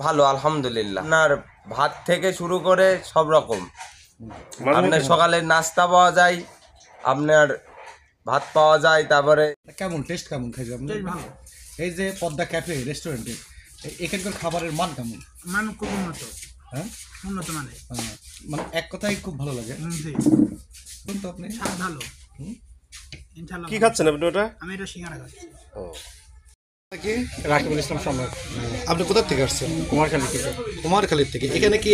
ভালো আলহামদুলিল্লাহ। আপনার ভাত থেকে শুরু করে সব রকম, আপনার সকালের নাস্তা পাওয়া যায়, আপনার ভাত পাওয়া যায়। তারপরে কেমন টেস্ট কেমন খাইছে আপনি? ভালো। এই যে পদ্মা ক্যাফে রেস্টুরেন্টে এখানকার খাবারের মান কেমন? মান খুব উন্নত। হ্যাঁ, উন্নত মানে মানে এক কথাই খুব ভালো লাগে। জি, কিন্তু আপনি স্বাদ ভালো। ইনশাআল্লাহ। কি খাচ্ছেন আপনি ওটা? আমি এটা সিঙ্গারা খাচ্ছি। কি রাকিবুল ইসলাম সম্রাট, আপনি কোথা থেকে আসছেন? কুমারখালী থেকে। কুমারখালীর থেকে। এখানে কি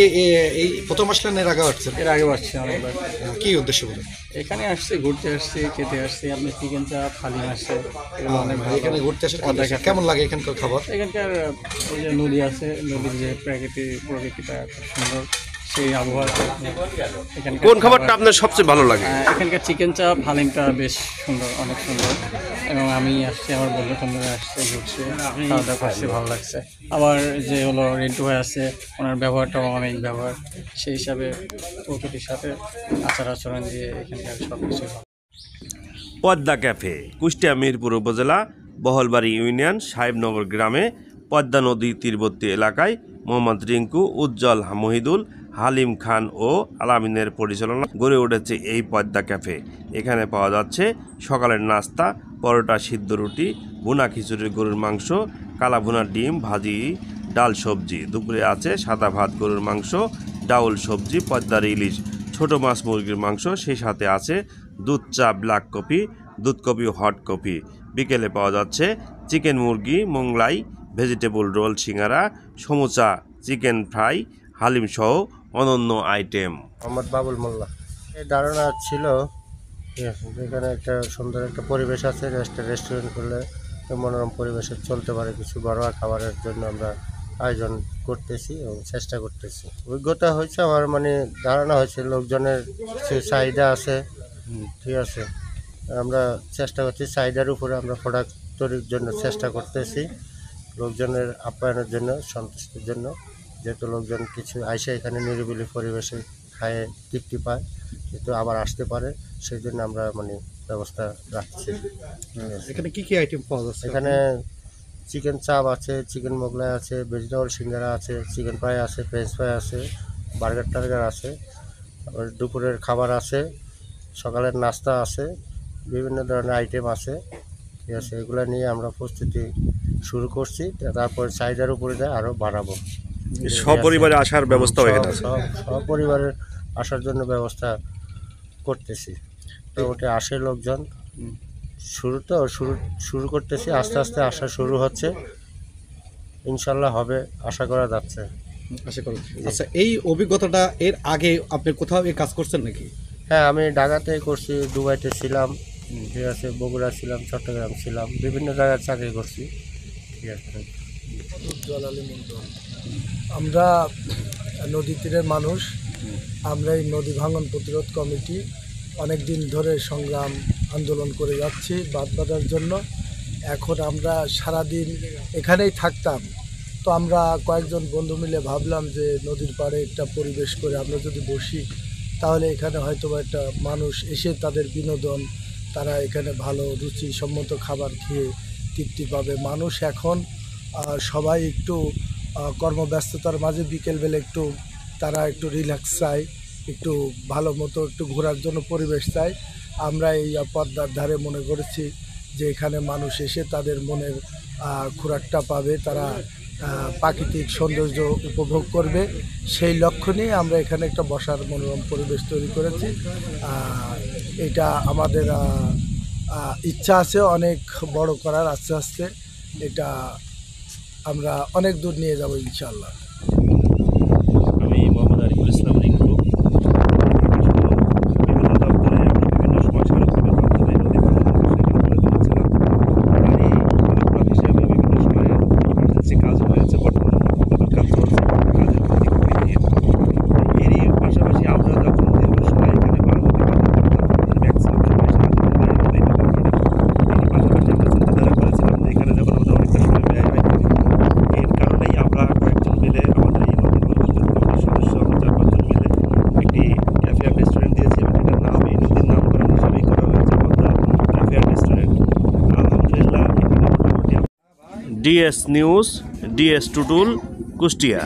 এই প্রথম আসলেন এর আগে আসছেন? এর আগে আসছি অনেকবার। কি উদ্দেশ্য বলে? এখানে আসছি, ঘুরতে আসছি, খেতে আসছি। আপনি চিকেন চাপ, হালিম আসছে, এগুলো অনেক ভালো। এখানে ঘুরতে আসেন, কেমন লাগে এখানকার খাবার? এখানকার ওই যে নদী আছে, নদীর যে প্রকৃতিটা খুব সুন্দর, সেই আবহাওয়াতে এখানে কোন খাবারটা আপনার সবচেয়ে ভালো লাগে? এখানকার চিকেন চাপ, হালিমটা বেশ সুন্দর, অনেক সুন্দর। এবং আমি আসছি, আমার বন্ধুরা আসছে, ঘুরছে, খাওয়া দাওয়া করছে, ভালো লাগছে। আবার যে হলো রেন্টু ভাই আছে, ওনার ব্যবহারটাও অনেক ব্যবহার, সেই হিসাবে প্রকৃতির সাথে আচার-আচরণ দিয়ে এখানকার সব কিছুই ভালো। পদ্মা ক্যাফে, কুষ্টিয়া মিরপুর উপজেলা বহলবাড়ি ইউনিয়ন সাহেবনগর গ্রামে পদ্মা নদী তীরবর্তী এলাকায় মোহাম্মদ রিঙ্কু, উজ্জ্বল, মহিদুল, হালিম খান ও আলামিনের পরিচালনা গড়ে উঠেছে এই পদ্মা ক্যাফে। এখানে পাওয়া যাচ্ছে সকালের নাস্তা, পরোটা, সিদ্ধ রুটি, ভুনা খিচুড়ি, গরুর মাংস, কালা ভুনা ডিম, ভাজি, ডাল, সবজি। দুপুরে আছে সাদা ভাত, গরুর মাংস, ডাউল, সবজি, পদ্মার ইলিশ, ছোট মাছ, মুরগির মাংস। সেই সাথে আছে দুধ চা, ব্ল্যাক কফি, দুধ কফি, হট কফি। বিকেলে পাওয়া যাচ্ছে চিকেন, মুরগি, মোংলাই, ভেজিটেবল রোল, সিঙ্গারা, সমুচা, চিকেন ফ্রাই, হালিম সহ অনন্য আইটেম। মোহাম্মদ বাবুল মোল্লা। এই ধারণা ছিল, ঠিক আছে, এখানে একটা সুন্দর একটা পরিবেশ আছে, রেস্টুরেন্ট করলে মনোরম পরিবেশে চলতে পারে। কিছু ঘরোয়া খাবারের জন্য আমরা আয়োজন করতেছি এবং চেষ্টা করতেছি। অভিজ্ঞতা হয়েছে আমার, মানে ধারণা হয়েছে লোকজনের কিছু চাহিদা আছে, ঠিক আছে। আমরা চেষ্টা করছি, চাহিদার উপরে আমরা প্রোডাক্ট তৈরির জন্য চেষ্টা করতেছি, লোকজনের আপ্যায়নের জন্য, সন্তুষ্টির জন্য। যেহেতু লোকজন কিছু আইসে এখানে নিরিবিলি পরিবেশে খায় তৃপ্তি পায়, কিন্তু আবার আসতে পারে, সেই জন্য আমরা মানে ব্যবস্থা রাখছি। এখানে কি কি আইটেম পাওয়া যাচ্ছে? এখানে চিকেন চাপ আছে, চিকেন মোগলাই আছে, ভেজিটেবল সিঙ্গারা আছে, চিকেন ফ্রাই আছে, ফ্রেঞ্চ ফ্রাই আছে, বার্গার টার্গার আছে, আবার দুপুরের খাবার আছে, সকালের নাস্তা আছে, বিভিন্ন ধরনের আইটেম আছে, ঠিক আছে। এগুলো নিয়ে আমরা প্রস্তুতি শুরু করছি, তারপর চাহিদার উপরে যায় আরও বাড়াবো। সপরিবারে আসার ব্যবস্থা এখানে আছে। সপরিবারের আসার জন্য ব্যবস্থা করতেছি। মোটামুটি আসে লোকজন, শুরু করতেছি, আস্তে আস্তে আসা শুরু হচ্ছে, ইনশাল্লাহ হবে, আশা করা যাচ্ছে। আশা করি। আচ্ছা, এই অভিজ্ঞতাটা এর আগে আপনি কোথাও এই কাজ করছেন নাকি? হ্যাঁ, আমি ঢাকাতে করছি, দুবাইতে ছিলাম, ঠিক আছে, বগুড়া ছিলাম, চট্টগ্রাম ছিলাম, বিভিন্ন জায়গায় চাকরি করছি, ঠিক আছে। আমরা নদী তীরের মানুষ, আমরা এই নদী ভাঙন প্রতিরোধ কমিটি অনেক দিন ধরে সংগ্রাম আন্দোলন করে যাচ্ছি বাঁধ বাঁধার জন্য। এখন আমরা সারাদিন এখানেই থাকতাম, তো আমরা কয়েকজন বন্ধু মিলে ভাবলাম যে নদীর পাড়ে একটা পরিবেশ করে আমরা যদি বসি, তাহলে এখানে হয়তো একটা মানুষ এসে তাদের বিনোদন, তারা এখানে ভালো রুচিসম্মত খাবার খেয়ে তৃপ্তি পাবে। মানুষ এখন সবাই একটু কর্মব্যস্ততার মাঝে বিকেলবেলা একটু তারা একটু রিল্যাক্স চায়, একটু ভালো মতো একটু ঘোরার জন্য পরিবেশ চায়। আমরা এই পদ্মার ধারে মনে করেছি যে এখানে মানুষ এসে তাদের মনের খোরাকটা পাবে, তারা প্রাকৃতিক সৌন্দর্য উপভোগ করবে। সেই লক্ষ্য নিয়ে আমরা এখানে একটা বসার মনোরম পরিবেশ তৈরি করেছি। এটা আমাদের ইচ্ছা আছে অনেক বড় করার, আস্তে আস্তে এটা আমরা অনেক দূর নিয়ে যাব ইনশাআল্লাহ। আমি মোহাম্মদ আরিফুল ইসলাম রিঙ্কু। বিভিন্ন দপ্তরে বিভিন্ন সময় সড়কভাবে মাধ্যমে নদী ভাঙন করে তুলেছিলাম। গাড়ি অপরাধ হিসেবে বিভিন্ন সময়ে ইমার্জেন্সি কাজ হয়েছে, বর্তমানে কাজ চলছে, কাজের প্রতি খুবই ভিড়। এরই পাশাপাশি আমরা যখন দীর্ঘ সময় এখানে বাংলাদেশ ম্যাক্সিমাম সময় সারাদিন নদী ভাঙন এরই পাশাপাশি আমরা চিন্তাধারা করেছিলাম যে এখানে যখন আমাদের অনেকটা সময় ব্যয় হয়, এর কারণেই আমরা কয়েকজন মিলে আমাদের এই নদী ভাঙন কমিটির সদস্য আমরা 4-5 জন মিলে একটি ক্যাফে অ্যান্ড রেস্টুরেন্ট দিয়েছি। এটার নাম এই নদীর নামকরণ হিসাবেই করা হয়েছে, পদ্মা ক্যাফে অ্যান্ড রেস্টুরেন্ট। আলহামদুলিল্লাহ এখানে মোটামুটি DS news, DS Tutul, Kushtia.